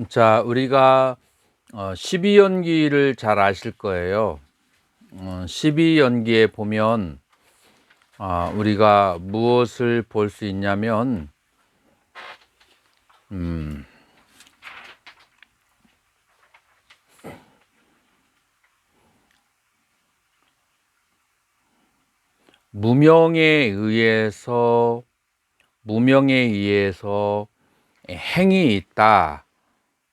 자, 우리가 12연기를 잘 아실 거예요. 12연기에 보면 우리가 무엇을 볼 수 있냐면 음, 무명에 의해서 행이 있다,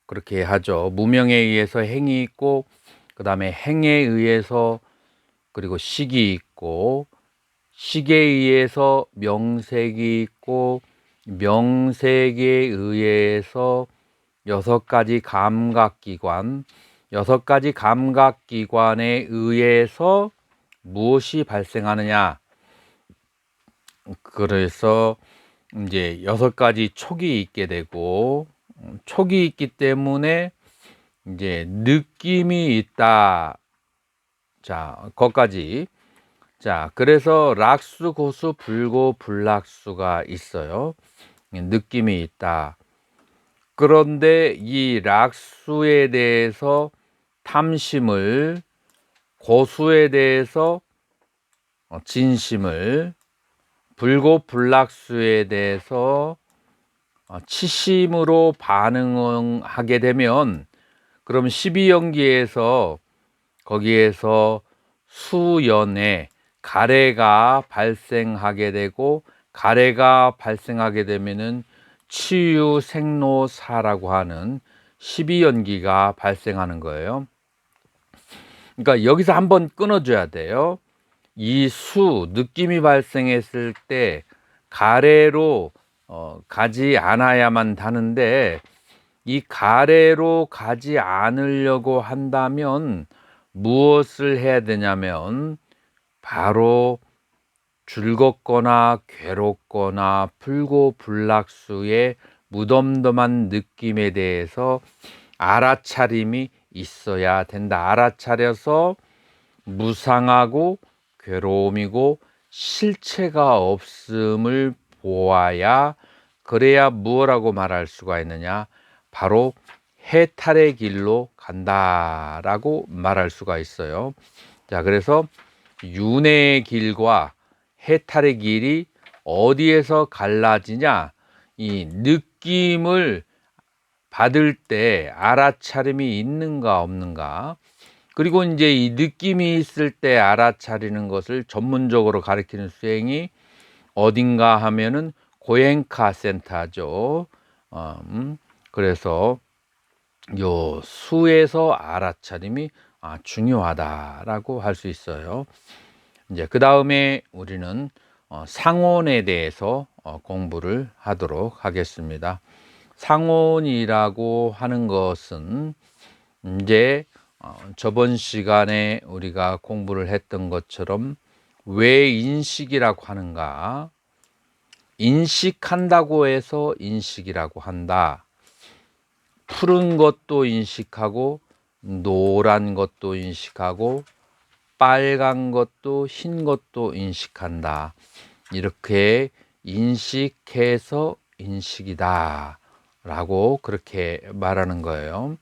그렇게 하죠. 무명에 의해서 행이 있고, 그 다음에 행에 의해서, 그리고 식이 있고, 식에 의해서 명색이 있고, 명색에 의해서 여섯 가지 감각기관, 여섯 가지 감각기관에 의해서 무엇이 발생하느냐. 그래서 이제 여섯 가지 촉이 있게 되고, 촉이 있기 때문에 이제 느낌이 있다. 자, 거기까지. 자, 그래서 락수, 고수, 불고, 불락수가 있어요. 느낌이 있다. 그런데 이 락수에 대해서 탐심을, 고수에 대해서 진심을, 불고, 불락수에 대해서 치심으로 반응하게 되면, 그럼 12연기에서 거기에서 수연의 가래가 발생하게 되고, 가래가 발생하게 되면은 치유 생로사라고 하는 12연기가 발생하는 거예요. 그러니까 여기서 한번 끊어줘야 돼요. 이 느낌이 발생했을 때 가래로 가지 않아야만 하는데, 이 가래로 가지 않으려고 한다면 무엇을 해야 되냐면, 바로 즐겁거나 괴롭거나 불고불락수의 무덤덤한 느낌에 대해서 알아차림이 있어야 된다. 알아차려서 무상하고 괴로움이고 실체가 없음을 보아야, 그래야 무엇라고 말할 수가 있느냐, 바로 해탈의 길로 간다라고 말할 수가 있어요. 자, 그래서 윤회의 길과 해탈의 길이 어디에서 갈라지냐, 이 느낌을 받을 때 알아차림이 있는가 없는가. 그리고 이제 이 느낌이 있을 때 알아차리는 것을 전문적으로 가르치는 수행이 어딘가 하면은 고행카 센터죠. 그래서 요 수에서 알아차림이 중요하다라고 할 수 있어요. 이제 그 다음에 우리는 상온에 대해서 공부를 하도록 하겠습니다. 상온이라고 하는 것은 이제 저번 시간에 우리가 공부를 했던 것처럼, 왜 인식이라고 하는가? 인식한다고 해서 인식이라고 한다. 푸른 것도 인식하고, 노란 것도 인식하고, 빨간 것도 흰 것도 인식한다. 이렇게 인식해서 인식이다 라고 그렇게 말하는 거예요.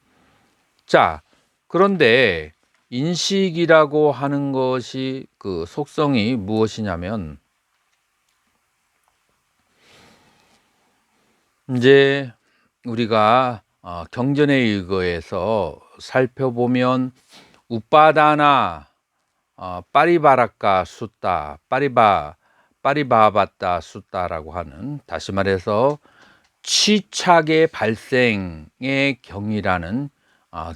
자, 그런데 인식이라고 하는 것이 그 속성이 무엇이냐면, 이제 우리가 경전에 의거해서 살펴보면, 우빠다나 빠리바라까 숫다, 빠리바바따 숫다라고 하는, 다시 말해서 치착의 발생의 경이라는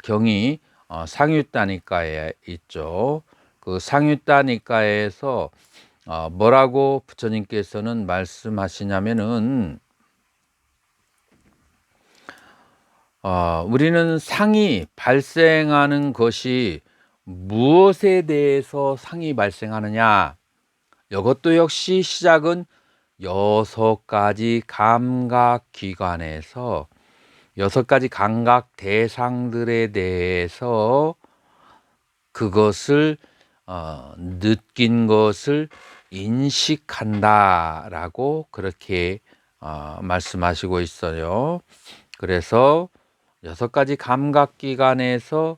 경이 상유따니까에 있죠. 그 상유따니까에서 뭐라고 부처님께서는 말씀하시냐면은, 우리는 상이 발생하는 것이 무엇에 대해서 상이 발생하느냐, 이것도 역시 시작은 여섯 가지 감각기관에서 여섯 가지 감각 대상들에 대해서 그것을 느낀 것을 인식한다라고 그렇게 말씀하시고 있어요. 그래서 여섯 가지 감각기관에서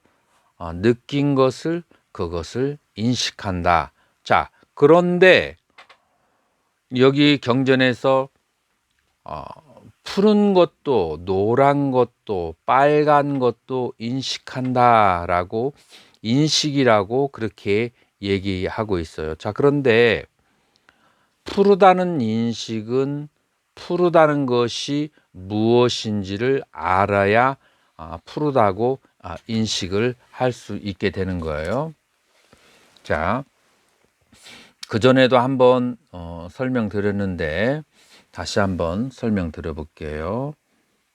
느낀 것을 그것을 인식한다. 자, 그런데 여기 경전에서 푸른 것도 노란 것도 빨간 것도 인식한다라고 인식이라고 그렇게 얘기하고 있어요. 자, 그런데 푸르다는 인식은 푸르다는 것이 무엇인지를 알아야 푸르다고 인식을 할 수 있게 되는 거예요. 자, 그전에도 한번 설명드렸는데 다시 한번 설명드려 볼게요.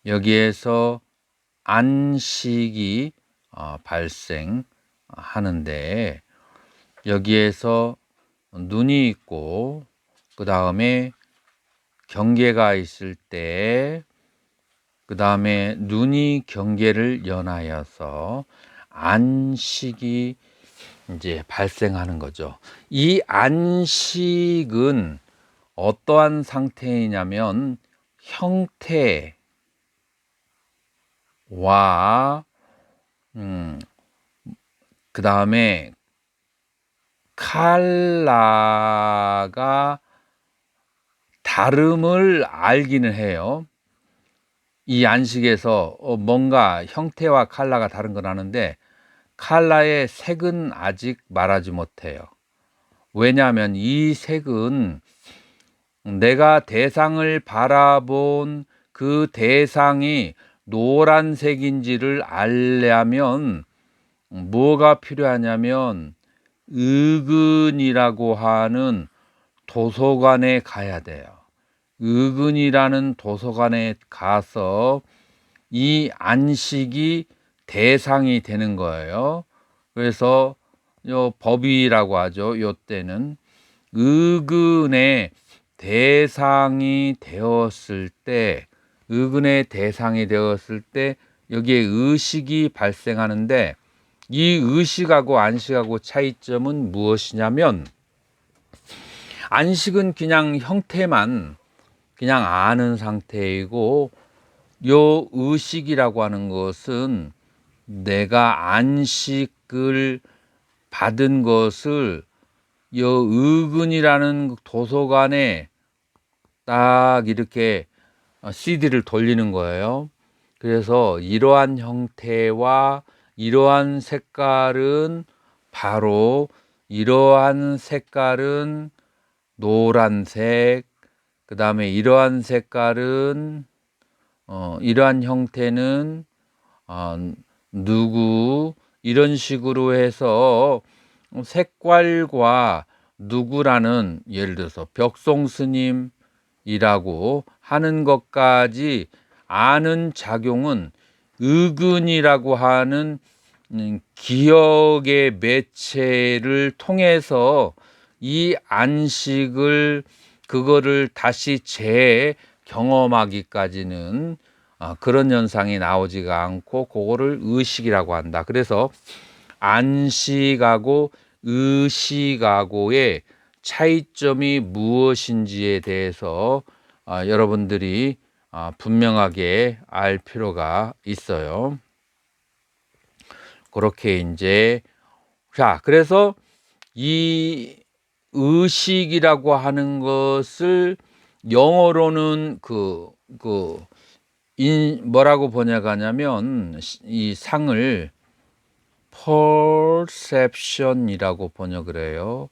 여기에서 안식이 발생하는데 여기에서 눈이 있고 그 다음에 경계가 있을 때 그 다음에 눈이 경계를 연하여서 안식이 이제 발생하는 거죠. 이 안식은 어떠한 상태이냐면 형태와 그 다음에 컬러가 다름을 알기는 해요. 이 안식에서 뭔가 형태와 컬러가 다른 건 아는데 컬러의 색은 아직 말하지 못해요. 왜냐하면 이 색은 내가 대상을 바라본 그 대상이 노란색인지를 알려면 뭐가 필요하냐면 의근이라고 하는 도서관에 가야 돼요. 의근이라는 도서관에 가서 이 안식이 대상이 되는 거예요. 그래서 요 법이라고 하죠. 요 때는 의근의 대상이 되었을 때, 의근의 대상이 되었을 때 여기에 의식이 발생하는데 이 의식하고 안식하고 차이점은 무엇이냐면 안식은 그냥 형태만 그냥 아는 상태이고 요 의식이라고 하는 것은 내가 안식을 받은 것을 요 의근이라는 도서관에 딱 이렇게 CD를 돌리는 거예요. 그래서 이러한 형태와 이러한 색깔은 바로 이러한 색깔은 노란색, 그 다음에 이러한 색깔은 이러한 형태는 누구 이런 식으로 해서 색깔과 누구라는 예를 들어서 벽송스님이라고 하는 것까지 아는 작용은 의근이라고 하는 기억의 매체를 통해서 이 안식을 그거를 다시 재경험하기까지는 그런 현상이 나오지가 않고 그거를 의식이라고 한다. 그래서 안식하고 의식하고의 차이점이 무엇인지에 대해서 여러분들이 분명하게 알 필요가 있어요. 그렇게 이제 자, 그래서 이 의식이라고 하는 것을 영어로는 뭐라고 번역하냐면 이 상을 perception이라고 번역을 해요.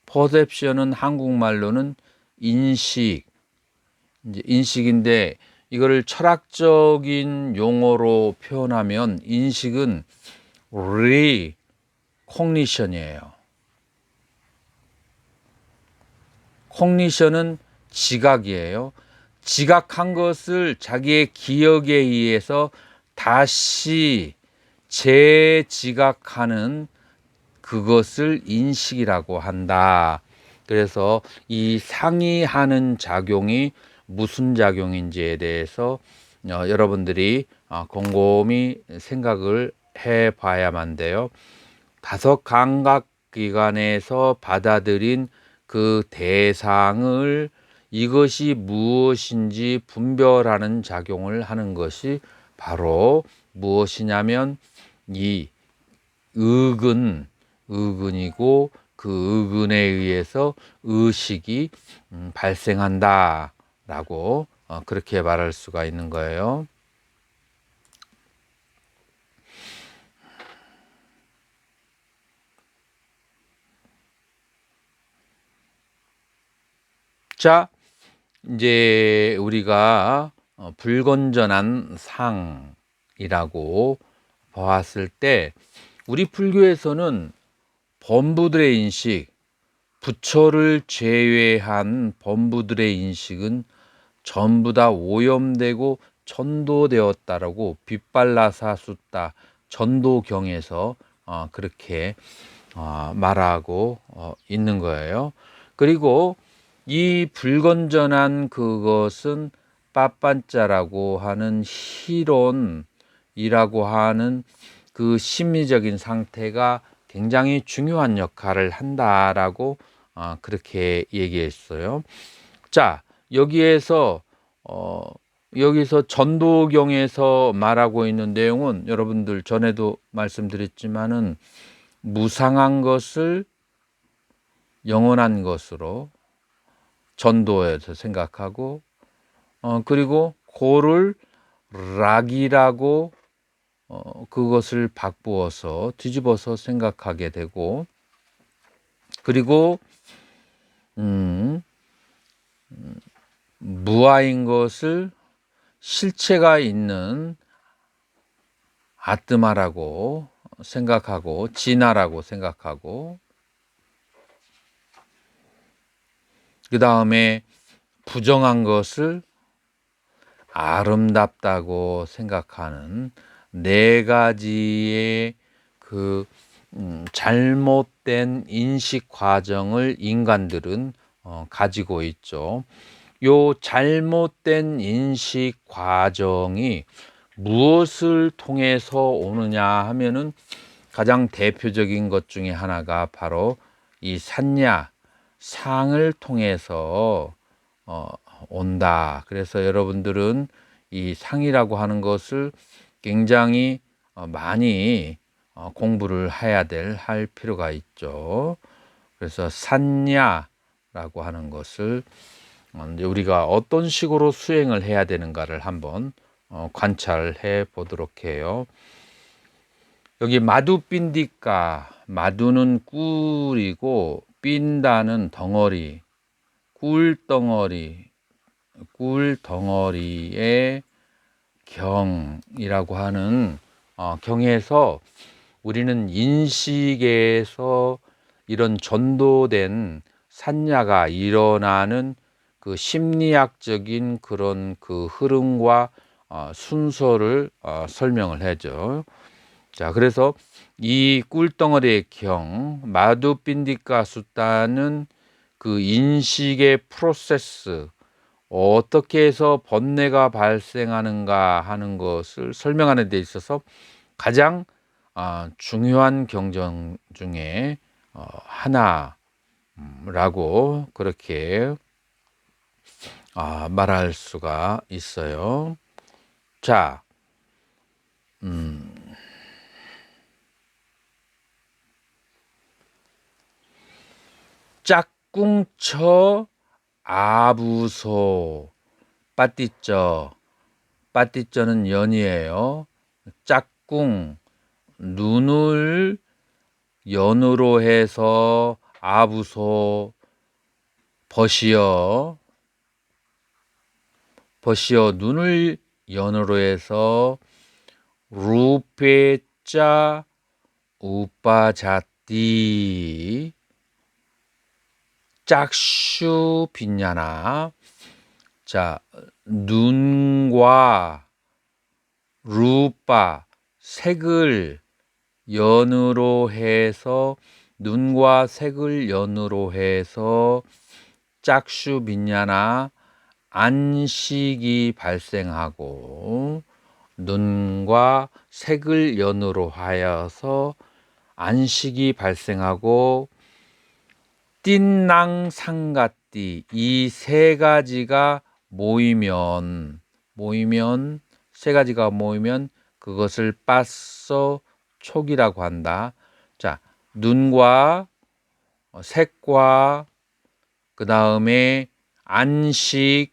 perception은 한국말로는 인식, 이제 인식인데 이거를 철학적인 용어로 표현하면 인식은 recognition이에요. cognition은 지각이에요. 지각한 것을 자기의 기억에 의해서 다시 재지각하는 그것을 인식이라고 한다. 그래서 이 상이하는 작용이 무슨 작용인지에 대해서 여러분들이 곰곰이 생각을 해 봐야만 돼요. 다섯 감각기관에서 받아들인 그 대상을 이것이 무엇인지 분별하는 작용을 하는 것이 바로 무엇이냐면 이 의근이고 그 의근에 의해서 의식이 발생한다라고 그렇게 말할 수가 있는 거예요. 자, 이제 우리가 불건전한 상이라고 보았을 때 우리 불교에서는 범부들의 인식, 부처를 제외한 범부들의 인식은 전부 다 오염되고 전도되었다라고 빗발라사 숫다 전도경에서 그렇게 말하고 있는 거예요. 그리고 이 불건전한 그것은 빠빤자라고 하는 희론이라고 하는 그 심리적인 상태가 굉장히 중요한 역할을 한다라고 그렇게 얘기했어요. 자, 여기서 전도경에서 말하고 있는 내용은 여러분들 전에도 말씀드렸지만은 무상한 것을 영원한 것으로 전도해서 생각하고 그리고 고를 락이라고 그것을 바꾸어서 뒤집어서 생각하게 되고 그리고 무아인 것을 실체가 있는 아뜨마라고 생각하고 진화라고 생각하고 그 다음에 부정한 것을 아름답다고 생각하는 네 가지의 그 잘못된 인식 과정을 인간들은 가지고 있죠. 요 잘못된 인식 과정이 무엇을 통해서 오느냐 하면은 가장 대표적인 것 중에 하나가 바로 이 산야, 상을 통해서 온다. 그래서 여러분들은 이 상이라고 하는 것을 굉장히 많이 공부를 할 필요가 있죠. 그래서 산야라고 하는 것을 우리가 어떤 식으로 수행을 해야 되는가를 한번 관찰해 보도록 해요. 여기 마두빈디까, 마두는 꿀이고 빈다는 덩어리, 꿀덩어리의 경이라고 하는 경에서 우리는 인식에서 이런 전도된 산야가 일어나는 그 심리학적인 그런 그 흐름과 순서를 설명을 해줘. 자, 그래서 이 꿀덩어리의 경, 마두빈디까 숫다는 그 인식의 프로세스, 어떻게 해서 번뇌가 발생하는가 하는 것을 설명하는 데 있어서 가장 중요한 경전 중에 하나라고 그렇게 말할 수가 있어요. 자, 짝꿍처 아부소 빠띠쩌는 연이에요. 짝꿍 눈을 연으로 해서 아부소 버시어 눈을 연으로 해서 루페짜 우빠자띠 짝슈 빈야나. 자, 눈과 루빠 색을 연으로 해서 눈과 색을 연으로 해서 짝슈 빈야나 안식이 발생하고 눈과 색을 연으로 하여서 안식이 발생하고 띵낭상가띠 이 세 가지가 모이면 세 가지가 모이면 그것을 빠서 촉이라고 한다. 자, 눈과 색과 그 다음에 안식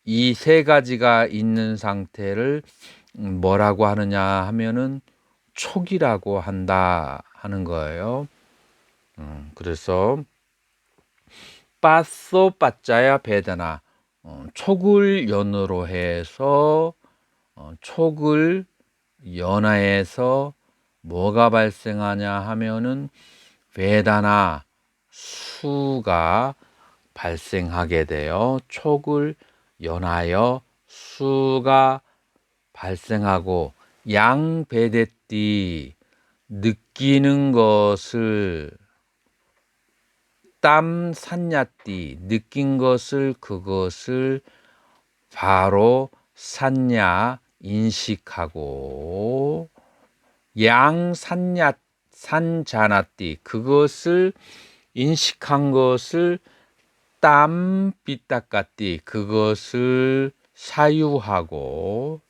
이 세 가지가 있는 상태를 뭐라고 하느냐 하면은 촉이라고 한다 하는 거예요. 그래서 빠소 빠짜야 베다나 촉을 연으로 해서 촉을 연하해서 뭐가 발생하냐 하면은 베다나 수가 발생하게 돼요. 촉을 연하여 수가 발생하고 양베데띠 느끼는 것을 땀 산냐띠 느낀 것을 그것을 바로 산냐 인식하고 양 산냐 산자나띠 그것을 인식한 것을 땀 삐딱까띠 그것을 사유하고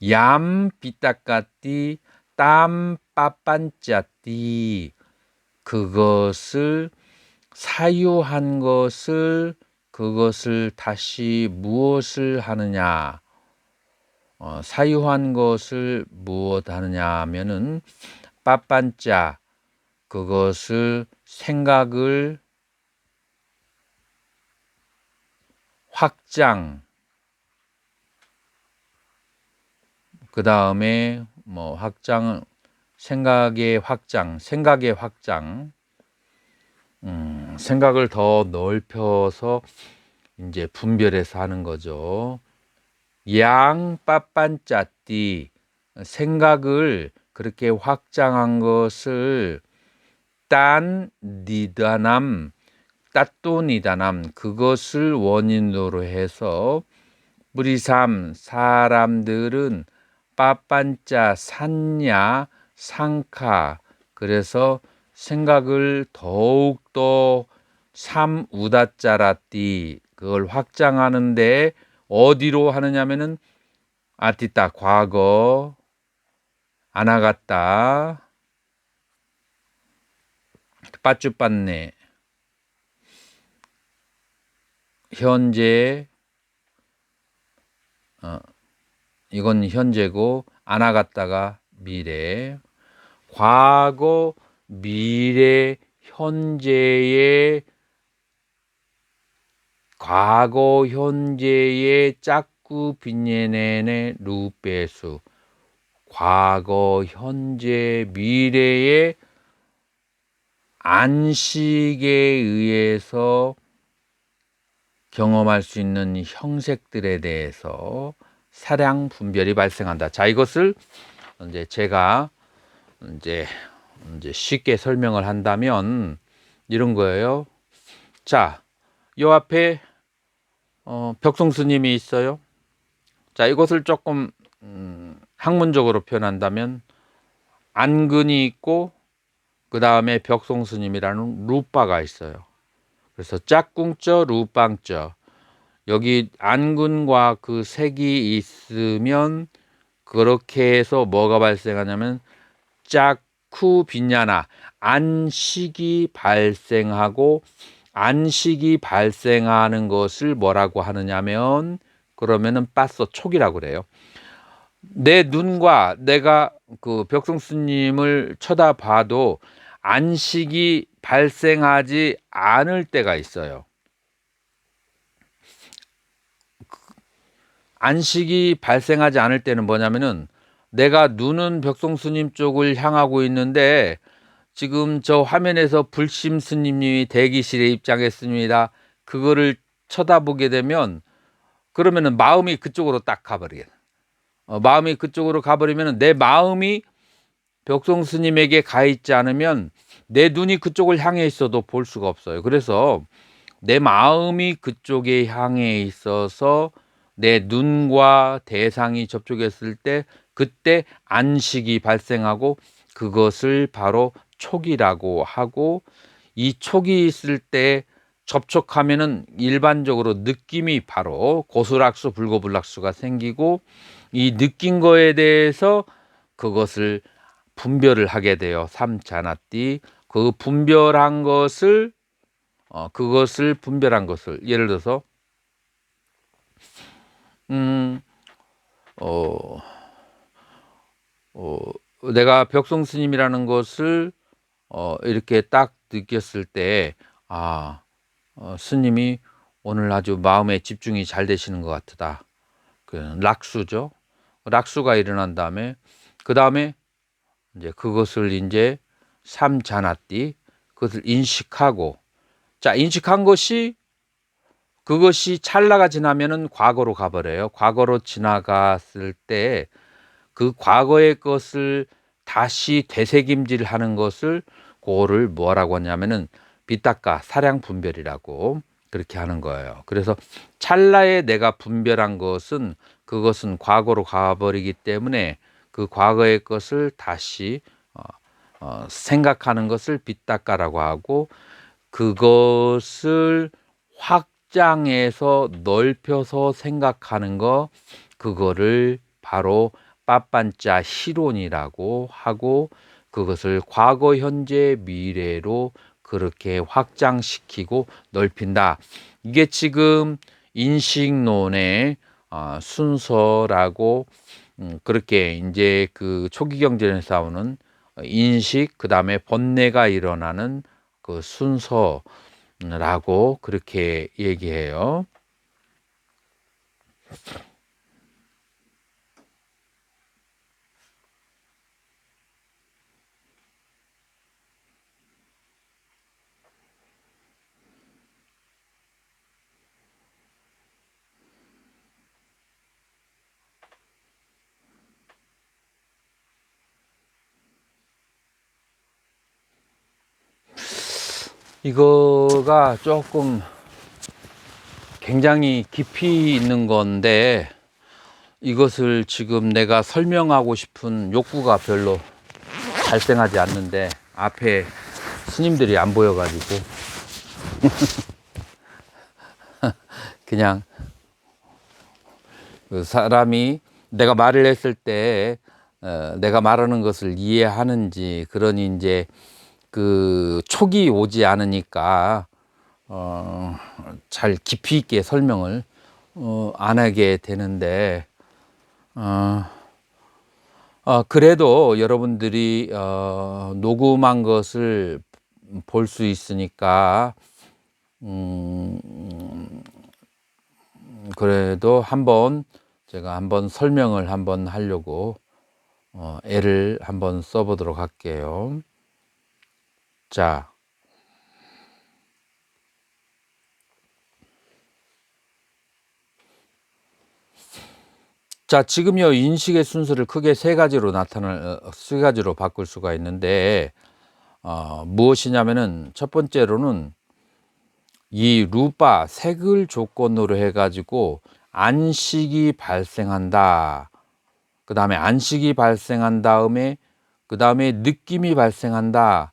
얌 삐딱까띠 땀 빠빤짜띠 그것을 사유한 것을 그것을 다시 무엇을 하느냐 사유한 것을 무엇 하느냐 하면은 빠빤짜 그것을 생각을 확장 그 다음에 뭐 확장 생각의 확장 생각을 더 넓혀서 이제 분별해서 하는 거죠. 양 빠빤짜띠 생각을 그렇게 확장한 것을 딴 니다남 따또니다남 그것을 원인으로 해서 무리삼 사람들은 빠빤짜 산냐 상카 그래서 생각을 더욱더 삼우다짜라띠 그걸 확장하는데 어디로 하느냐면은 아티따 과거 아나갔다 빠쭈빠네 현재 이건 현재고 아나갔다가 미래 과거 미래 현재의 과거 현재의 짝구 빈예네네 루페수 과거 현재 미래의 안식에 의해서 경험할 수 있는 형색들에 대해서 사량 분별이 발생한다. 자, 이것을 이제 제가 이제 쉽게 설명을 한다면 이런 거예요. 자, 요 앞에 벽송 스님이 있어요. 자, 이것을 조금 학문적으로 표현한다면 안근이 있고 그 다음에 벽송 스님이라는 루빠가 있어요. 그래서 짝꿍쩌 루빵쩌 여기 안근과 그 색이 있으면 그렇게 해서 뭐가 발생하냐면 짝쿠 빈야나 안식이 발생하고 안식이 발생하는 것을 뭐라고 하느냐면 그러면은 빠서 촉이라고 그래요. 내 눈과 내가 그 벽성스님을 쳐다봐도 안식이 발생하지 않을 때가 있어요. 안식이 발생하지 않을 때는 뭐냐면은 내가 눈은 벽송스님 쪽을 향하고 있는데 지금 저 화면에서 불심 스님이 대기실에 입장했습니다. 그거를 쳐다보게 되면 그러면은 마음이 그쪽으로 딱 가버리게. 마음이 그쪽으로 가버리면은 내 마음이 벽송 스님에게 가 있지 않으면 내 눈이 그쪽을 향해 있어도 볼 수가 없어요. 그래서 내 마음이 그쪽에 향해 있어서 내 눈과 대상이 접촉했을 때 그때 안식이 발생하고 그것을 바로 촉이라고 하고 이 촉이 있을 때 접촉하면은 일반적으로 느낌이 바로 고슬락수 불고불락수가 생기고 이 느낀 거에 대해서 그것을 분별을 하게 돼요. 삼자나띠. 그 분별한 것을 그것을 분별한 것을 예를 들어서 음, 어, 어, 내가 벽송 스님이라는 것을 이렇게 딱 느꼈을 때, 아, 스님이 오늘 아주 마음에 집중이 잘 되시는 것 같다. 그 락수죠. 락수가 일어난 다음에 그 다음에 이제 그것을 이제 삼자나띠 그것을 인식하고 자 인식한 것이 그것이 찰나가 지나면은 과거로 가버려요. 과거로 지나갔을 때 그 과거의 것을 다시 되새김질하는 것을 그거를 뭐라고 하냐면은 비닦아 사량 분별이라고 그렇게 하는 거예요. 그래서 찰나에 내가 분별한 것은 그것은 과거로 가버리기 때문에 그 과거의 것을 다시 생각하는 것을 비닦아라고 하고 그것을 확장해서 넓혀서 생각하는 거 그거를 바로 빠빤짜 실론이라고 하고 그것을 과거, 현재, 미래로 그렇게 확장시키고 넓힌다. 이게 지금 인식론의 순서라고 그렇게 이제 그 초기 경전에서 나오는 인식 그다음에 번뇌가 일어나는 그 순서라고 그렇게 얘기해요. 이거가 조금 굉장히 깊이 있는 건데 이것을 지금 내가 설명하고 싶은 욕구가 별로 발생하지 않는데 앞에 스님들이 안 보여가지고 그냥 그 사람이 내가 말을 했을 때 내가 말하는 것을 이해하는지 그러니 이제 그 촉이 오지 않으니까 잘 깊이 있게 설명을 안 하게 되는데 그래도 여러분들이 녹음한 것을 볼 수 있으니까 그래도 한번 제가 한번 설명을 한번 하려고 애를 한번 써보도록 할게요. 자, 지금요 인식의 순서를 크게 세 가지로 세 가지로 바꿀 수가 있는데 무엇이냐면은 첫 번째로는 이 루파 색을 조건으로 해가지고 안식이 발생한다. 그 다음에 안식이 발생한 다음에 그 다음에 느낌이 발생한다.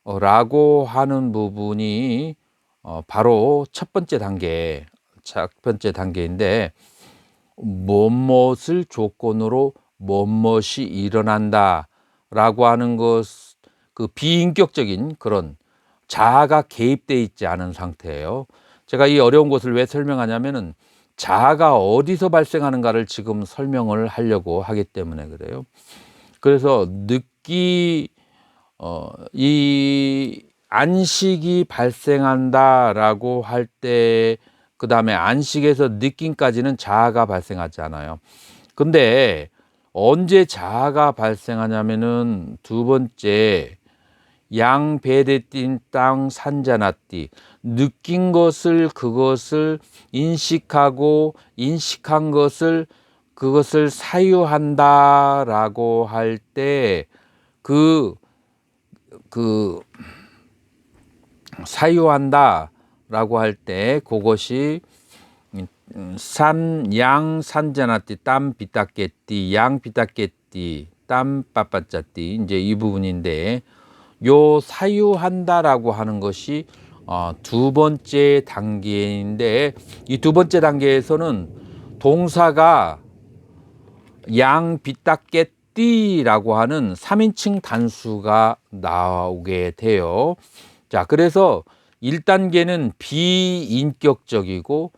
라고 하는 부분이 바로 첫 번째 단계인데 무엇을 조건으로 무엇이 일어난다 라고 하는 것, 그 비인격적인 그런 자아가 개입되어 있지 않은 상태예요. 제가 이 어려운 것을 왜 설명하냐면은 자아가 어디서 발생하는가를 지금 설명을 하려고 하기 때문에 그래요. 그래서 이 안식이 발생한다라고 할 때, 그 다음에 안식에서 느낌까지는 자아가 발생하지 않아요. 근데 언제 자아가 발생하냐면은 두 번째, 양배대띤 땅 산자나띠 느낀 것을 그것을 인식하고 인식한 것을 그것을 사유한다라고 할 때 그 사유한다라고 할 때 그것이 양 산자나띠 땀 비닦겠띠 양 비닦겠띠 땀 빠빠짜띠 이제 이 부분인데 요 사유한다라고 하는 것이 두 번째 단계인데 이 두 번째 단계에서는 동사가 양비따깨띠라고 하는 3인칭 단수가 나오게 돼요. 자, 그래서 1단계는 비인격적이고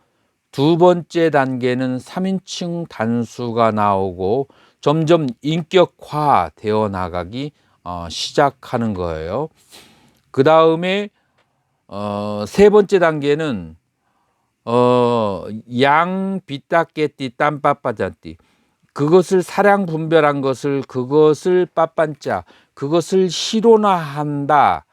두 번째 단계는 3인칭 단수가 나오고 점점 인격화 되어 나가기 시작하는 거예요. 그 다음에 세 번째 단계는 양비따깨띠 땀빠빠잔띠, 그것을 사량 분별한 것을, 그것을 빠빤자, 그것을 실존화한다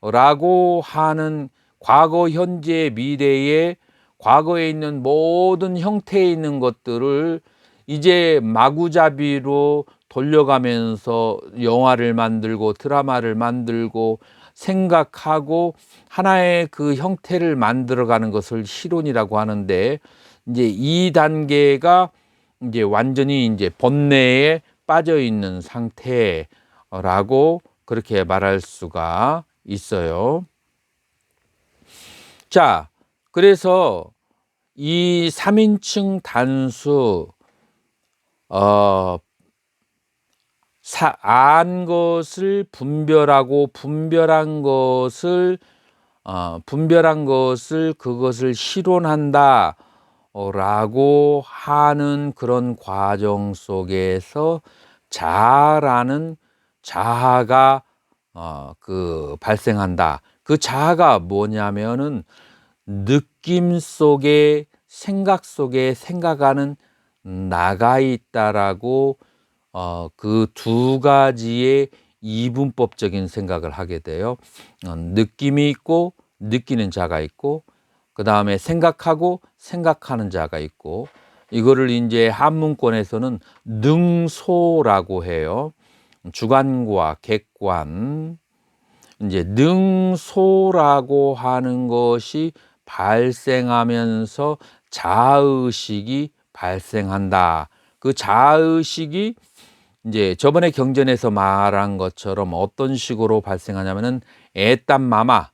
라고 하는 과거, 현재, 미래의 과거에 있는 모든 형태에 있는 것들을 이제 마구잡이로 돌려가면서 영화를 만들고 드라마를 만들고 생각하고 하나의 그 형태를 만들어가는 것을 실존이라고 하는데, 이제 이 단계가 이제 완전히 이제 번뇌에 빠져 있는 상태라고 그렇게 말할 수가 있어요. 자, 그래서 이 3인칭 단수 안 것을 분별하고 분별한 것을 그것을 실존한다 라고 하는 그런 과정 속에서 자아라는 자아가 발생한다. 그 자아가 뭐냐면은 느낌 속에, 생각 속에 생각하는 나가 있다라고 그 두 가지의 이분법적인 생각을 하게 돼요. 느낌이 있고 느끼는 자가 있고, 그 다음에 생각하고 생각하는 자가 있고, 이거를 이제 한문권에서는 능소라고 해요. 주관과 객관. 이제 능소라고 하는 것이 발생하면서 자의식이 발생한다. 그 자의식이 이제 저번에 경전에서 말한 것처럼 어떤 식으로 발생하냐면은 에딴마마,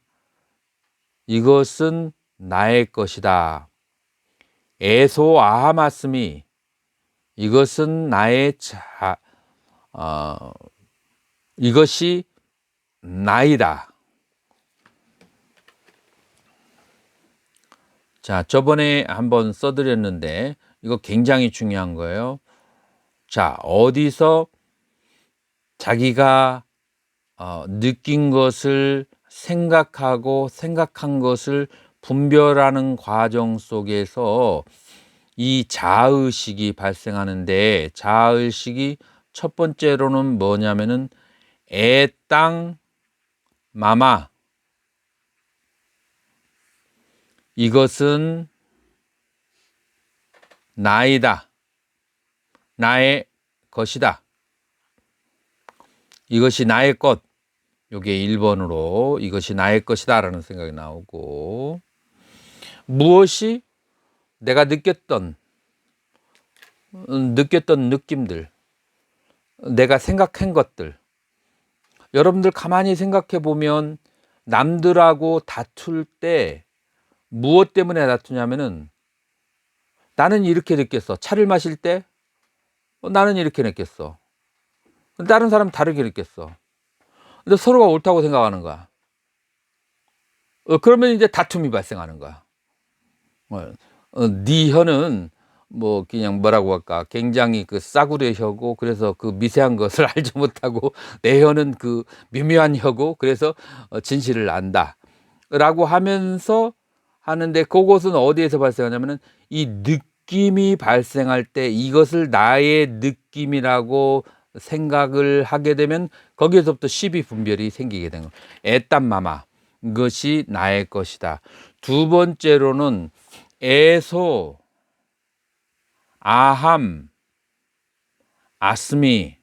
이것은 나의 것이다. 에소 아하마스미, 이것은 나의 이것이 나이다. 자, 저번에 한번 써드렸는데 이거 굉장히 중요한 거예요. 자, 어디서 자기가 느낀 것을 생각하고 생각한 것을 분별하는 과정 속에서 이 자의식이 발생하는데, 자의식이 첫 번째로는 뭐냐면은 애땅 마마, 이것은 나이다, 나의 것이다, 이것이 나의 것. 요게 1번으로 이것이 나의 것이다 라는 생각이 나오고, 무엇이 내가 느꼈던 느낌들, 내가 생각한 것들. 여러분들 가만히 생각해 보면 남들하고 다툴 때 무엇 때문에 다투냐면은, 나는 이렇게 느꼈어. 차를 마실 때 나는 이렇게 느꼈어. 다른 사람은 다르게 느꼈어. 근데 서로가 옳다고 생각하는 거야. 그러면 이제 다툼이 발생하는 거야. 네 혀는 뭐 그냥 뭐라고 할까, 굉장히 그 싸구려 혀고, 그래서 그 미세한 것을 알지 못하고, 내 혀는 그 미묘한 혀고, 그래서 진실을 안다 라고 하면서 하는데, 그것은 어디에서 발생하냐면은 이 느낌이 발생할 때 이것을 나의 느낌이라고 생각을 하게 되면 거기에서부터 시비 분별이 생기게 되는 거예요. 애딴마마, 이것이 나의 것이다. 두 번째로는 에소 아함 아스미,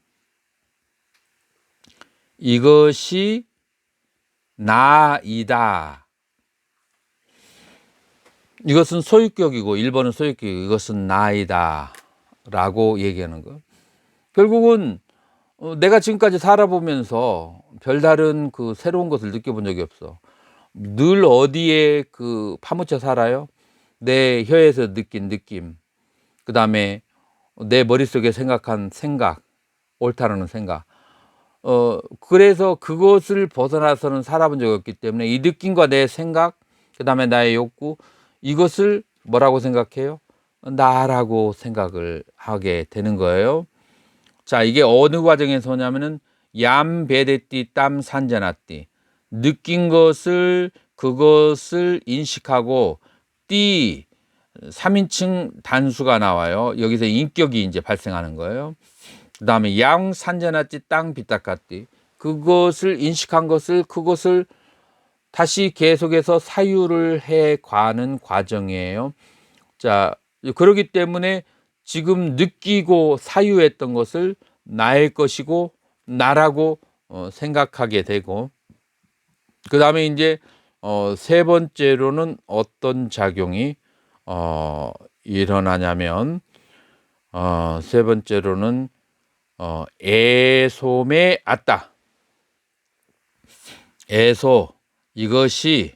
이것이 나이다. 이것은 소유격이고 1번은 소유격이고, 이것은 나이다 라고 얘기하는 거. 결국은 내가 지금까지 살아보면서 별다른 그 새로운 것을 느껴본 적이 없어. 늘 어디에 파묻혀 살아요? 내 혀에서 느낀 느낌, 그 다음에 내 머릿속에 생각한 생각, 옳다라는 생각. 그래서 그것을 벗어나서는 살아본 적이 없기 때문에 이 느낌과 내 생각, 그다음에 나의 욕구, 이것을 뭐라고 생각해요? 나라고 생각을 하게 되는 거예요. 자, 이게 어느 과정에서냐면은 얌베데띠 땀 산자나띠, 느낀 것을 그것을 인식하고 띠 3인칭 단수가 나와요. 여기서 인격이 이제 발생하는 거예요. 그다음에 양 산자나띠 땅 비타카띠, 그것을 인식한 것을 그것을 다시 계속해서 사유를 해 가는 과정이에요. 자, 그러기 때문에 지금 느끼고 사유했던 것을 나의 것이고 나라고 생각하게 되고, 그다음에 이제 세 번째로는 어떤 작용이 일어나냐면, 세 번째로는 애솜에 앗다. 애소, 이것이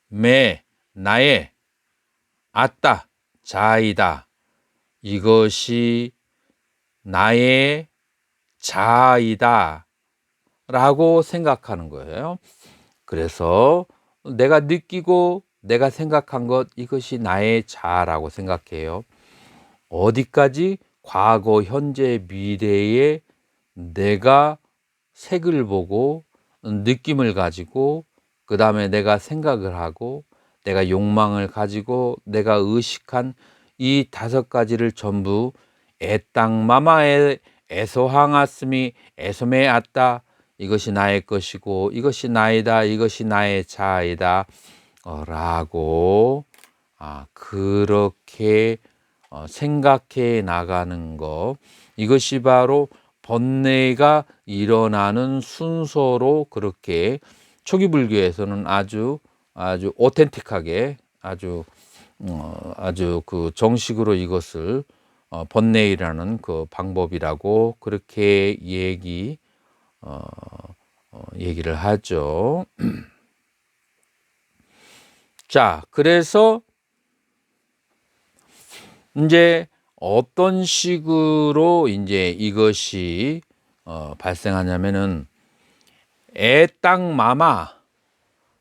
매 나의, 앗다 자이다, 이것이 나의 자이다 라고 생각하는 거예요. 그래서 내가 느끼고 내가 생각한 것, 이것이 나의 자라고 생각해요. 어디까지? 과거, 현재, 미래에 내가 색을 보고 느낌을 가지고, 그 다음에 내가 생각을 하고 내가 욕망을 가지고 내가 의식한 이 5가지를 전부 에땅마마에 에소항았음이 에소메 앗다, 이것이 나의 것이고 이것이 나이다, 이것이 나의 자이다 라고 그렇게 생각해 나가는 것, 이것이 바로 번뇌가 일어나는 순서로, 그렇게 초기 불교에서는 아주 오텐틱하게 아주 그 정식으로 이것을 번뇌이라는 그 방법이라고 그렇게 얘기를 하죠. 자, 그래서 이제 어떤 식으로 이제 이것이 발생하냐면은, 에땅마마,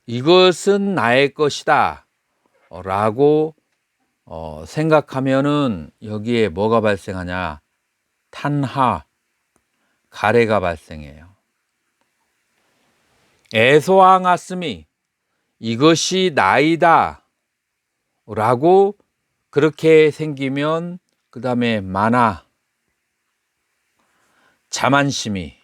이것은 나의 것이다 라고 생각하면은 여기에 뭐가 발생하냐? 탄하, 가래가 발생해요. 에소앙아스미, 이것이 나이다 라고 그렇게 생기면, 그 다음에 마나, 자만심이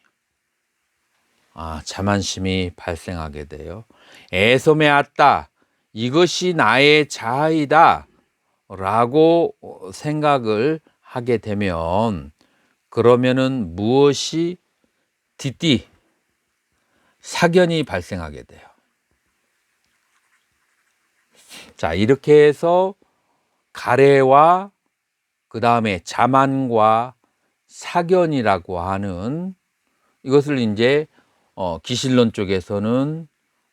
발생하게 돼요. 애솜에 앗다, 이것이 나의 자아이다 라고 생각을 하게 되면, 그러면은 무엇이 디띠, 사견이 발생하게 돼요. 자, 이렇게 해서 가래와 그 다음에 자만과 사견이라고 하는, 이것을 이제 기실론 쪽에서는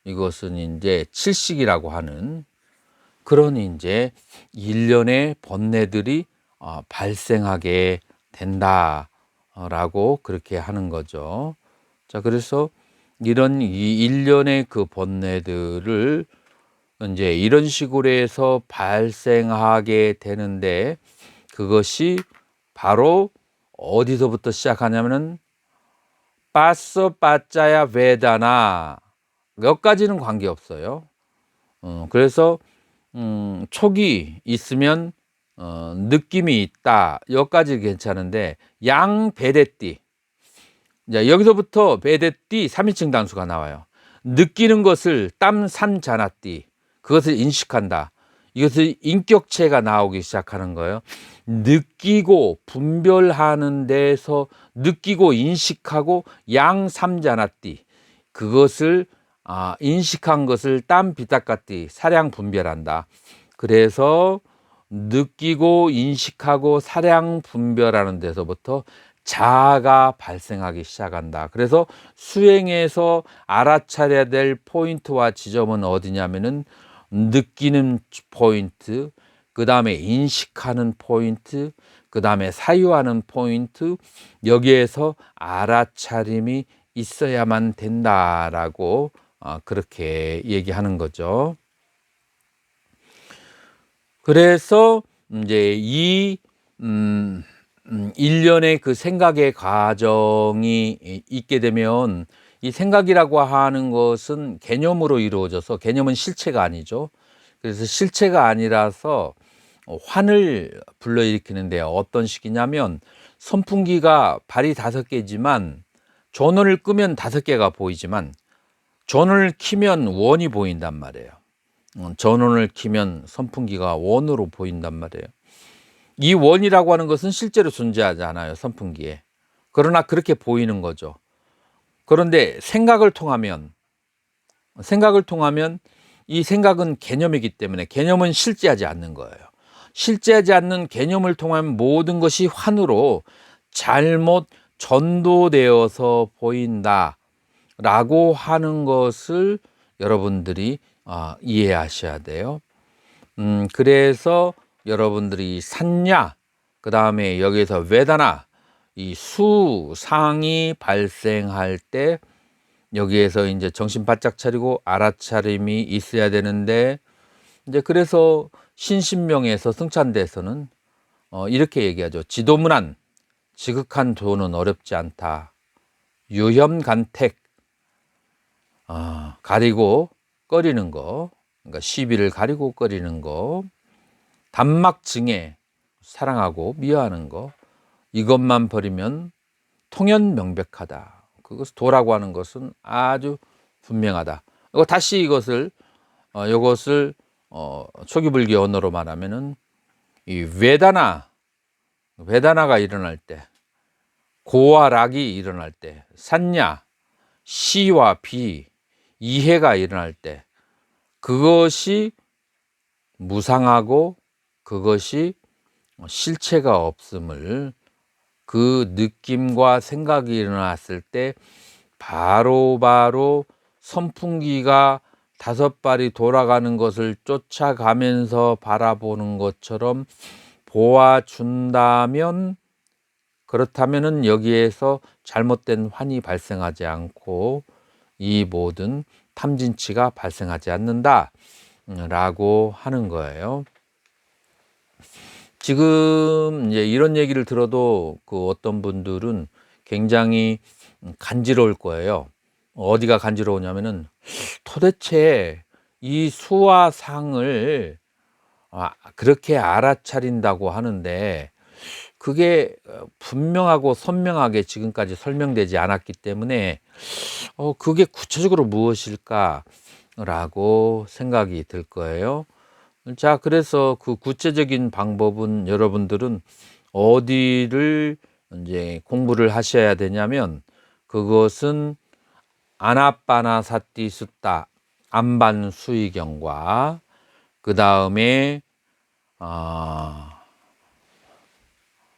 이것은 이제 칠식이라고 하는 그런 이제 일련의 번뇌들이 발생하게 된다라고 그렇게 하는 거죠. 자, 그래서 이런 이 일련의 그 번뇌들을 이제 이런 식으로 해서 발생하게 되는데, 그것이 바로 어디서부터 시작하냐면은 빠서 빠짜야 베다나, 몇 가지는 관계없어요. 그래서 촉이 있으면 느낌이 있다, 여기까지 괜찮은데, 양 베데띠, 여기서부터 베데띠 3인칭 단수가 나와요. 느끼는 것을 땀산 자나띠, 그것을 인식한다, 이것을 인격체가 나오기 시작하는 거예요. 느끼고 분별하는 데서 느끼고 인식하고 양삼자나띠, 그것을 인식한 것을 땀 비타까띠, 사량 분별한다. 그래서 느끼고 인식하고 사량 분별하는 데서부터 자아가 발생하기 시작한다. 그래서 수행에서 알아차려야 될 포인트와 지점은 어디냐면은 느끼는 포인트, 그 다음에 인식하는 포인트, 그 다음에 사유하는 포인트, 여기에서 알아차림이 있어야만 된다라고 그렇게 얘기하는 거죠. 그래서 이제 이 일련의 그 생각의 과정이 있게 되면, 이 생각이라고 하는 것은 개념으로 이루어져서, 개념은 실체가 아니죠. 그래서 실체가 아니라서 환을 불러일으키는데, 어떤 식이냐면, 선풍기가 발이 5개지만 전원을 끄면 5개가 보이지만 전원을 켜면 원이 보인단 말이에요. 전원을 켜면 선풍기가 원으로 보인단 말이에요. 이 원이라고 하는 것은 실제로 존재하지 않아요, 선풍기에. 그러나 그렇게 보이는 거죠. 그런데 생각을 통하면 이 생각은 개념이기 때문에, 개념은 실제하지 않는 거예요. 실제하지 않는 개념을 통하면 모든 것이 환으로 잘못 전도되어서 보인다라고 하는 것을 여러분들이 이해하셔야 돼요. 그래서 여러분들이 산냐, 그 다음에 여기서 웨다나, 이 수상이 발생할 때 여기에서 이제 정신 바짝 차리고 알아차림이 있어야 되는데, 이제 그래서 신신명에서 승찬대에서는 이렇게 얘기하죠. 지도문안, 지극한 도는 어렵지 않다. 유혐간택, 가리고 꺼리는 거, 그러니까 시비를 가리고 꺼리는 거, 단막증에 사랑하고 미워하는 거, 이것만 버리면 통연명백하다. 그것을 도라고 하는 것은 아주 분명하다. 다시 이것을 초기불교 언어로 말하면은, 이 베다나가 일어날 때, 고와 락이 일어날 때, 산냐, 시와 비, 이해가 일어날 때, 그것이 무상하고 그것이 실체가 없음을, 그 느낌과 생각이 일어났을 때 바로 선풍기가 5발이 돌아가는 것을 쫓아가면서 바라보는 것처럼 보아준다면, 그렇다면은 여기에서 잘못된 환이 발생하지 않고 이 모든 탐진치가 발생하지 않는다 라고 하는 거예요. 지금 이제 이런 얘기를 들어도 그 어떤 분들은 굉장히 간지러울 거예요. 어디가 간지러우냐면은, 도대체 이 수와 상을 그렇게 알아차린다고 하는데 그게 분명하고 선명하게 지금까지 설명되지 않았기 때문에 그게 구체적으로 무엇일까라고 생각이 들 거예요. 자, 그래서 그 구체적인 방법은 여러분들은 어디를 이제 공부를 하셔야 되냐면, 그것은 아나빠나사티 숫다 안반수의경과, 그 다음에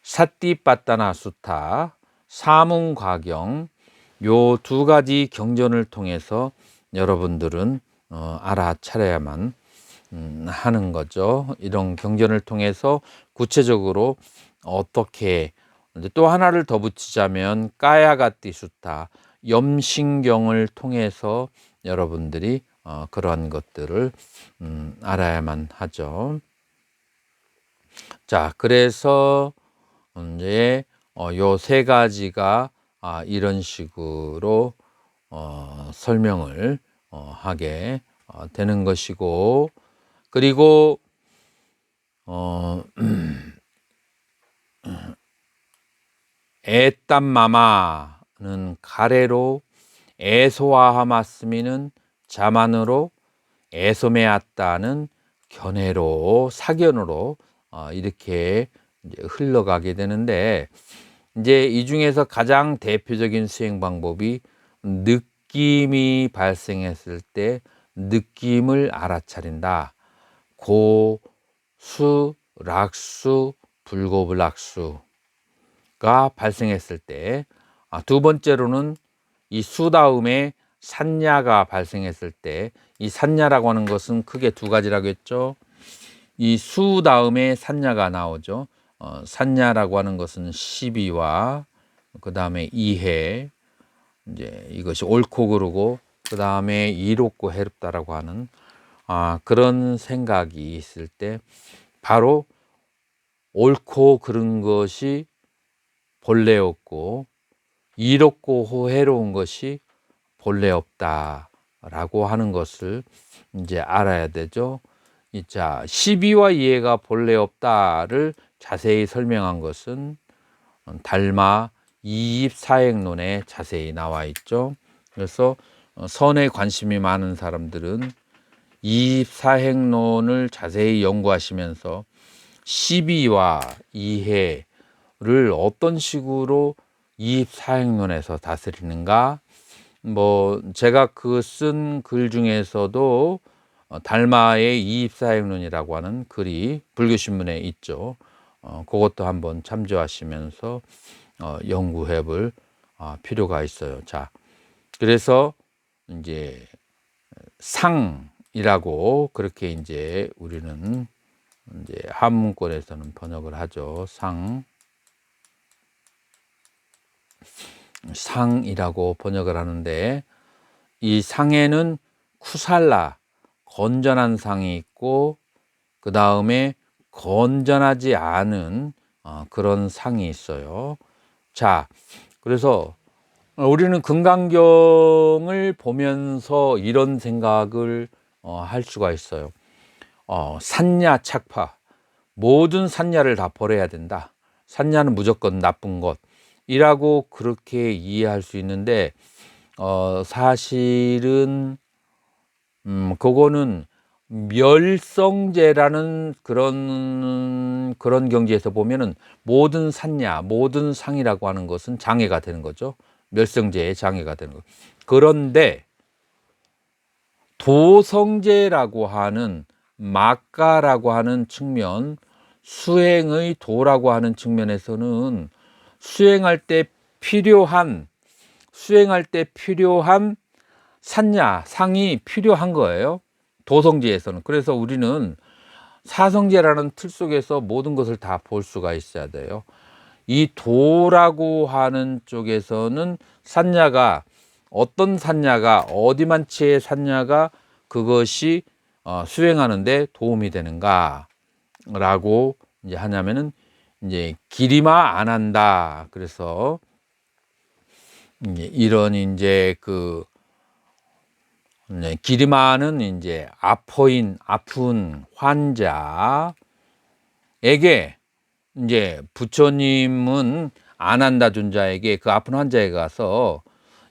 사띠빠따나 수타 사문과경, 요 2가지 경전을 통해서 여러분들은 알아차려야만 하는 거죠. 이런 경전을 통해서 구체적으로 어떻게, 또 하나를 더 붙이자면 까야가띠 수타 염신경을 통해서 여러분들이 그러한 것들을 알아야만 하죠. 자, 그래서 이제 요 3가지가 이런 식으로 설명을 하게 되는 것이고, 그리고 에땀마마는 가래로, 에소아하마스미는 자만으로, 에소메았다는 견해로, 사견으로 이렇게 이제 흘러가게 되는데, 이제 이 중에서 가장 대표적인 수행 방법이, 느낌이 발생했을 때 느낌을 알아차린다. 고수, 락수, 불고불락수가 발생했을 때, 2번째로는 이 수 다음에 산야가 발생했을 때, 이 산야라고 하는 것은 크게 2가지라고 했죠. 이 수 다음에 산야가 나오죠. 산야라고 하는 것은 시비와 그 다음에 이해, 이제 이것이 옳고 그르고 그 다음에 이롭고 해롭다라고 하는 그런 생각이 있을 때 바로 옳고 그른 것이 본래 없고 이롭고 해로운 것이 본래 없다라고 하는 것을 이제 알아야 되죠. 자, 시비와 이해가 본래 없다를 자세히 설명한 것은 달마 이입사행론에 자세히 나와 있죠. 그래서 선에 관심이 많은 사람들은 이입사행론을 자세히 연구하시면서 시비와 이해를 어떤 식으로 이입사행론에서 다스리는가, 제가 쓴 글 중에서도 달마의 이입사행론이라고 하는 글이 불교신문에 있죠. 그것도 한번 참조하시면서 연구해 볼 필요가 있어요. 자, 그래서 이제 상이라고 그렇게 이제 우리는 이제 한문권에서는 번역을 하죠. 상이라고 번역을 하는데, 이 상에는 쿠살라, 건전한 상이 있고 그 다음에 건전하지 않은 그런 상이 있어요. 자, 그래서 우리는 금강경을 보면서 이런 생각을 할 수가 있어요. 산야 착파, 모든 산야를 다 버려야 된다. 산야는 무조건 나쁜 것이라고 그렇게 이해할 수 있는데, 사실은 그거는 멸성제라는 그런 경지에서 보면은 모든 산야, 모든 상이라고 하는 것은 장애가 되는 거죠. 멸성제의 장애가 되는 거. 그런데 도성제라고 하는 막가라고 하는 측면, 수행의 도라고 하는 측면에서는 수행할 때 필요한 산야, 상이 필요한 거예요. 도성제에서는. 그래서 우리는 사성제라는 틀 속에서 모든 것을 다 볼 수가 있어야 돼요. 이 도라고 하는 쪽에서는 산야가, 어떤 산야가, 어디만치의 산야가 그것이 수행하는데 도움이 되는가 라고 이제 하냐면은, 이제 기리마 안 한다. 그래서 이제 이런 이제 기리마는 이제 아픈 환자에게, 이제 부처님은 아난다존자에게, 그 아픈 환자에 가서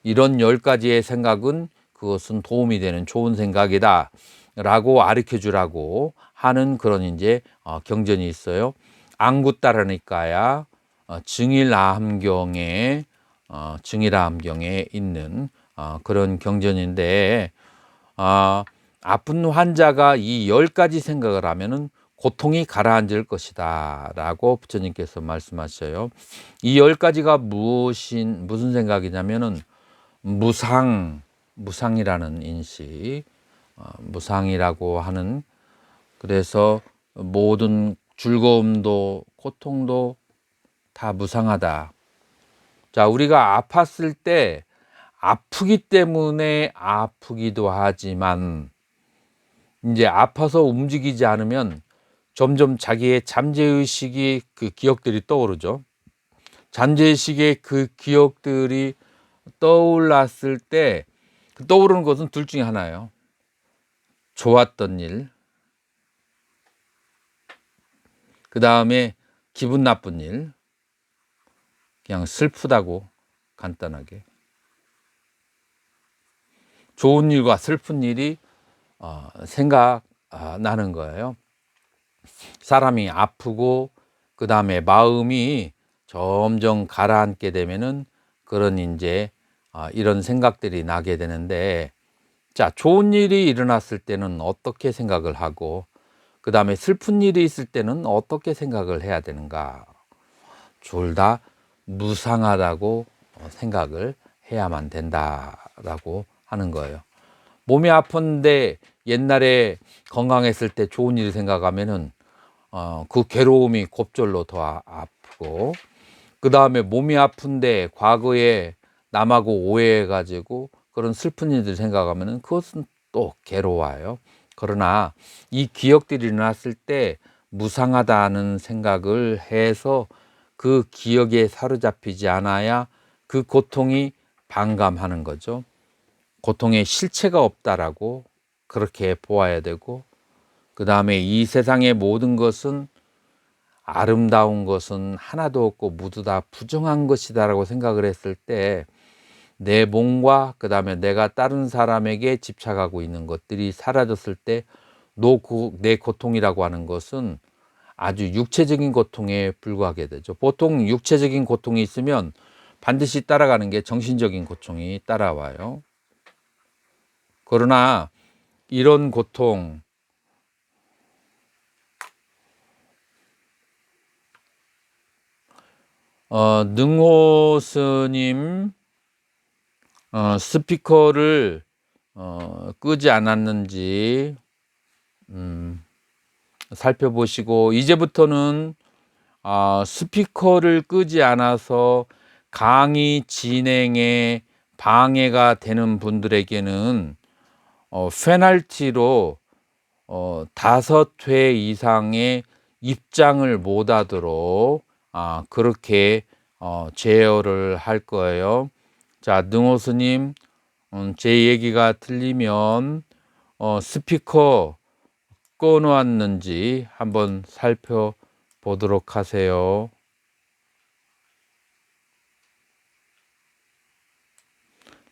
이런 10가지의 생각은 그것은 도움이 되는 좋은 생각이다 라고 가르쳐 주라고 하는 그런 이제 경전이 있어요. 안구따라니까야 증일아함경에 있는 그런 경전인데, 아픈 환자가 이 10가지 생각을 하면은 고통이 가라앉을 것이다 라고 부처님께서 말씀하셔요. 이 10가지가 무슨 생각이냐면은 무상이라는 인식, 무상이라고 하는, 그래서 모든 즐거움도 고통도 다 무상하다. 자, 우리가 아팠을 때 아프기 때문에 아프기도 하지만, 이제 아파서 움직이지 않으면 점점 자기의 잠재의식이 그 기억들이 떠오르죠. 잠재의식의 그 기억들이 떠올랐을 때 떠오르는 것은 둘 중에 하나예요. 좋았던 일, 그 다음에 기분 나쁜 일, 그냥 슬프다고 간단하게. 좋은 일과 슬픈 일이 생각나는 거예요. 사람이 아프고 그 다음에 마음이 점점 가라앉게 되면은 그런 이제 이런 생각들이 나게 되는데, 자, 좋은 일이 일어났을 때는 어떻게 생각을 하고 그 다음에 슬픈 일이 있을 때는 어떻게 생각을 해야 되는가? 둘 다 무상하다고 생각을 해야만 된다라고 하는 거예요. 몸이 아픈데 옛날에 건강했을 때 좋은 일 생각하면은 그 괴로움이 곱절로 더 아프고, 그 다음에 몸이 아픈데 과거에 남하고 오해해 가지고 그런 슬픈 일들 생각하면은 그것은 또 괴로워요. 그러나 이 기억들이 났을 때 무상하다는 생각을 해서 그 기억에 사로잡히지 않아야 그 고통이 반감하는 거죠. 고통의 실체가 없다라고 그렇게 보아야 되고, 그 다음에 이 세상의 모든 것은, 아름다운 것은 하나도 없고 모두 다 부정한 것이다라고 생각을 했을 때, 내 몸과 그 다음에 내가 다른 사람에게 집착하고 있는 것들이 사라졌을 때 내 고통이라고 하는 것은 아주 육체적인 고통에 불과하게 되죠. 보통 육체적인 고통이 있으면 반드시 따라가는 게 정신적인 고통이 따라와요. 그러나 이런 고통, 능호 스님 스피커를 끄지 않았는지 살펴보시고, 이제부터는 스피커를 끄지 않아서 강의 진행에 방해가 되는 분들에게는 페널티로 5회 이상의 입장을 못 하도록 그렇게 제어를 할 거예요. 자, 능호 스님, 제 얘기가 틀리면 스피커 꺼놓았는지 한번 살펴보도록 하세요.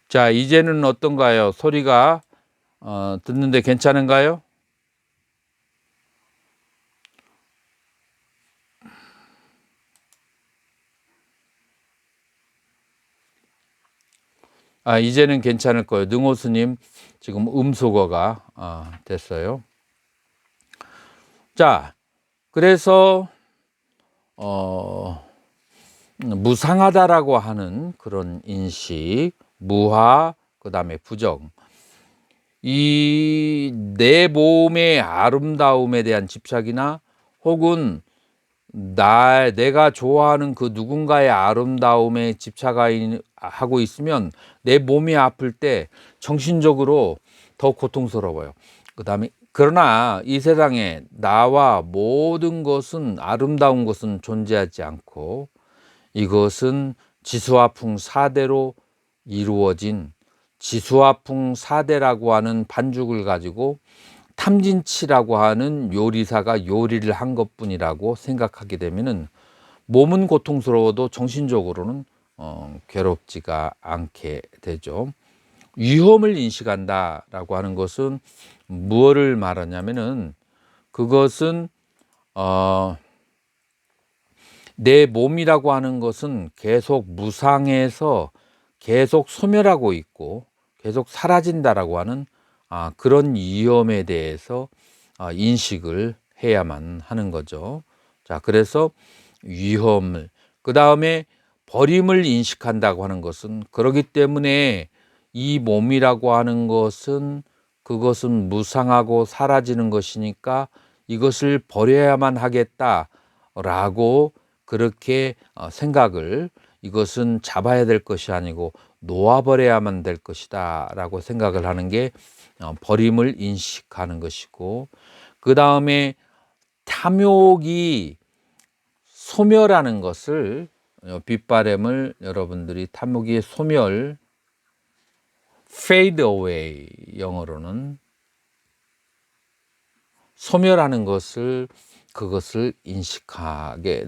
자, 이제는 어떤가요? 소리가 듣는데 괜찮은가요? 이제는 괜찮을 거예요. 능호 스님 지금 음소거가 됐어요. 자, 그래서 무상하다라고 하는 그런 인식, 무하, 그 다음에 부정, 이 내 몸의 아름다움에 대한 집착이나 혹은 내가 좋아하는 그 누군가의 아름다움에 집착하고 있으면 내 몸이 아플 때 정신적으로 더 고통스러워요. 그다음에 그러나 이 세상에 나와 모든 것은, 아름다운 것은 존재하지 않고, 이것은 지수화풍 4대로 이루어진, 지수화풍 4대라고 하는 반죽을 가지고 탐진치라고 하는 요리사가 요리를 한 것뿐이라고 생각하게 되면은 몸은 고통스러워도 정신적으로는 괴롭지가 않게 되죠. 위험을 인식한다라고 하는 것은 무엇을 말하냐면은, 그것은 내 몸이라고 하는 것은 계속 무상해서 계속 소멸하고 있고 계속 사라진다라고 하는 그런 위험에 대해서 인식을 해야만 하는 거죠. 자, 그래서 위험을, 그 다음에 버림을 인식한다고 하는 것은, 그러기 때문에 이 몸이라고 하는 것은, 그것은 무상하고 사라지는 것이니까 이것을 버려야만 하겠다라고 그렇게 생각을, 이것은 잡아야 될 것이 아니고 놓아버려야만 될 것이다 라고 생각을 하는 게 버림을 인식하는 것이고, 그 다음에 탐욕이 소멸하는 것을, 빗바람을 여러분들이 탐욕이 소멸, fade away, 영어로는 소멸하는 것을, 그것을 인식하게,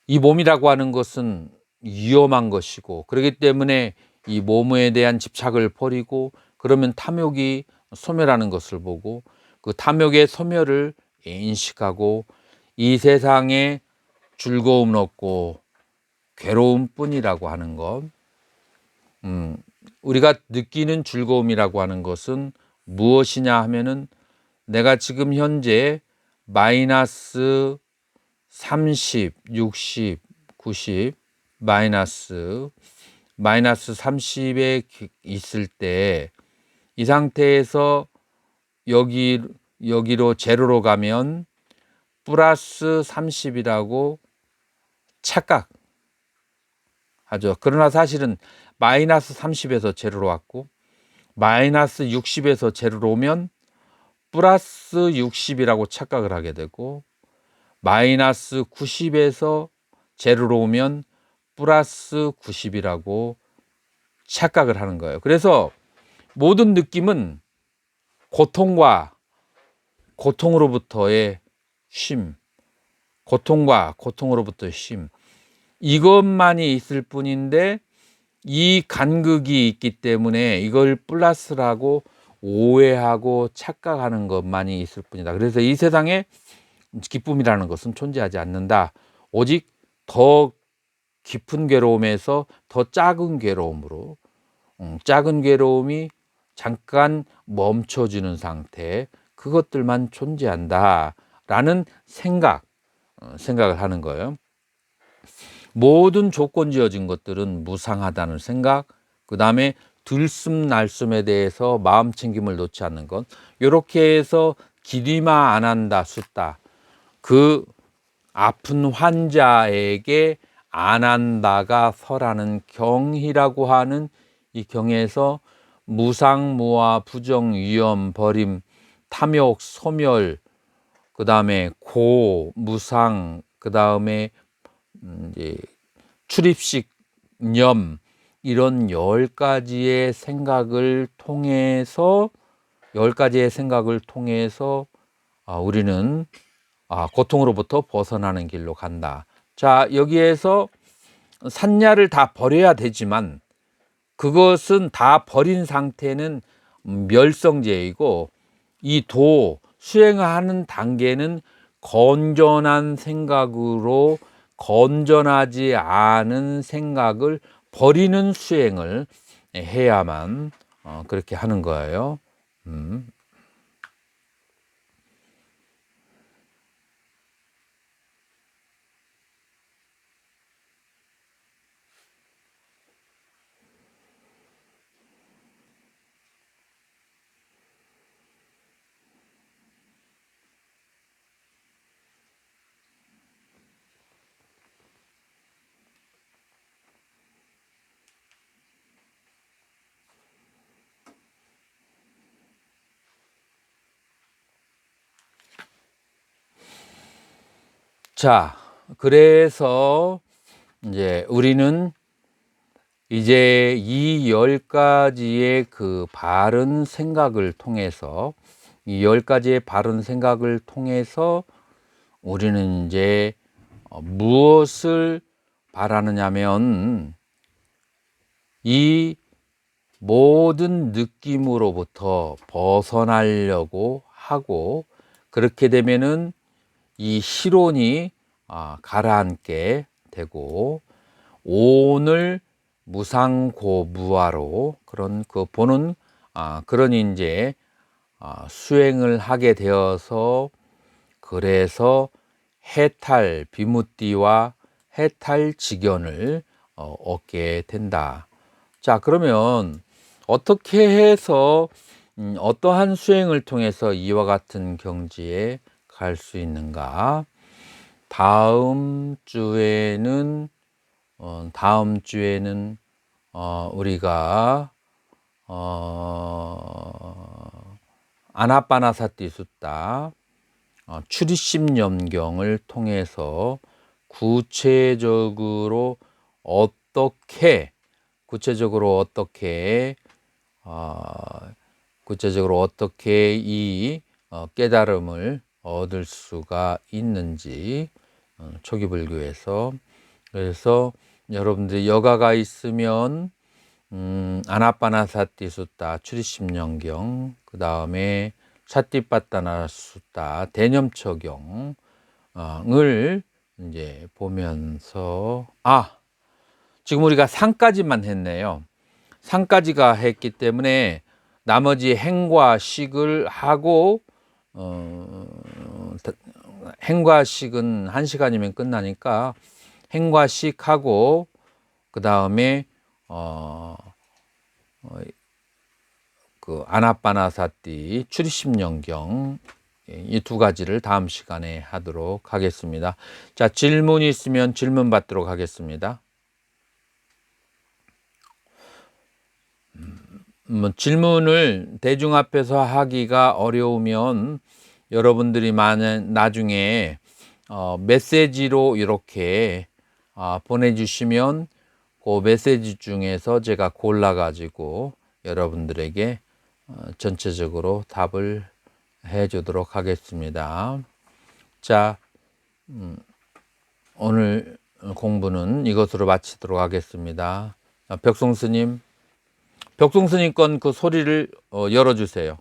이 몸이라고 하는 것은 위험한 것이고, 그렇기 때문에 이 몸에 대한 집착을 버리고, 그러면 탐욕이 소멸하는 것을 보고 그 탐욕의 소멸을 인식하고, 이 세상에 즐거움 없고 괴로움뿐이라고 하는 것, 우리가 느끼는 즐거움이라고 하는 것은 무엇이냐 하면은, 내가 지금 현재 마이너스 30, 60, 90, 마이너스 30에 있을 때, 이 상태에서 여기 여기로 제로로 가면 플러스 30이라고 착각하죠. 그러나 사실은 마이너스 30에서 제로로 왔고 마이너스 60에서 제로로 오면 플러스 60이라고 착각을 하게 되고 마이너스 90에서 제로로 오면 플러스 90이라고 착각을 하는 거예요. 그래서 모든 느낌은 고통과 고통으로부터의 쉼, 고통과 고통으로부터의 쉼, 이것만이 있을 뿐인데 이 간극이 있기 때문에 이걸 플러스라고 오해하고 착각하는 것만이 있을 뿐이다. 그래서 이 세상에 기쁨이라는 것은 존재하지 않는다. 오직 더 깊은 괴로움에서 더 작은 괴로움으로, 작은 괴로움이 잠깐 멈춰지는 상태, 그것들만 존재한다라는 생각을 하는 거예요. 모든 조건 지어진 것들은 무상하다는 생각, 그 다음에 들숨날숨에 대해서 마음 챙김을 놓지 않는 것, 이렇게 해서 기리마 안 한다 숫다, 그 아픈 환자에게 안 한다가 설하는 경이라고 하는 이 경에서 무상무화 부정 위험 버림 탐욕 소멸, 그 다음에 고 무상, 그 다음에 이제 출입식 념, 이런 10가지의 생각을 통해서 우리는 고통으로부터 벗어나는 길로 간다. 자, 여기에서 산야를 다 버려야 되지만 그것은 다 버린 상태는 멸성제이고, 이 수행하는 단계는 건전한 생각으로 건전하지 않은 생각을 버리는 수행을 해야만 그렇게 하는 거예요. 자, 그래서 이제 우리는 이제 이 10가지의 그 바른 생각을 통해서, 우리는 이제 무엇을 바라느냐면 이 모든 느낌으로부터 벗어나려고 하고, 그렇게 되면은 이 실온이 가라앉게 되고 오늘 무상고무화로 그런 보는 그런 이제 수행을 하게 되어서, 그래서 해탈 비무띠와 해탈 직연을 얻게 된다. 자, 그러면 어떻게 해서 어떠한 수행을 통해서 이와 같은 경지에 갈 수 있는가? 다음 주에는 우리가 아나빠나사티 숫다 출입심염경을 통해서 구체적으로 어떻게 이 깨달음을 얻을 수가 있는지, 초기불교에서. 그래서 여러분들이 여가가 있으면 아나빠나사티 숫다 출입심연경, 그 다음에 차띠빠따나 숫다 대념처경을 이제 보면서, 지금 우리가 상까지만 했네요. 상까지가 했기 때문에 나머지 행과 식을 하고, 행과 식은 1시간이면 끝나니까 행과 식하고, 그 다음에 그 아나빠나사티 출입심연경 이 두 가지를 다음 시간에 하도록 하겠습니다. 자, 질문이 있으면 질문 받도록 하겠습니다. 질문을 대중 앞에서 하기가 어려우면 여러분들이 나중에 메시지로 이렇게 보내주시면 그 메시지 중에서 제가 골라가지고 여러분들에게 전체적으로 답을 해주도록 하겠습니다. 자, 오늘 공부는 이것으로 마치도록 하겠습니다. 벽송 스님 건 그 소리를 열어주세요.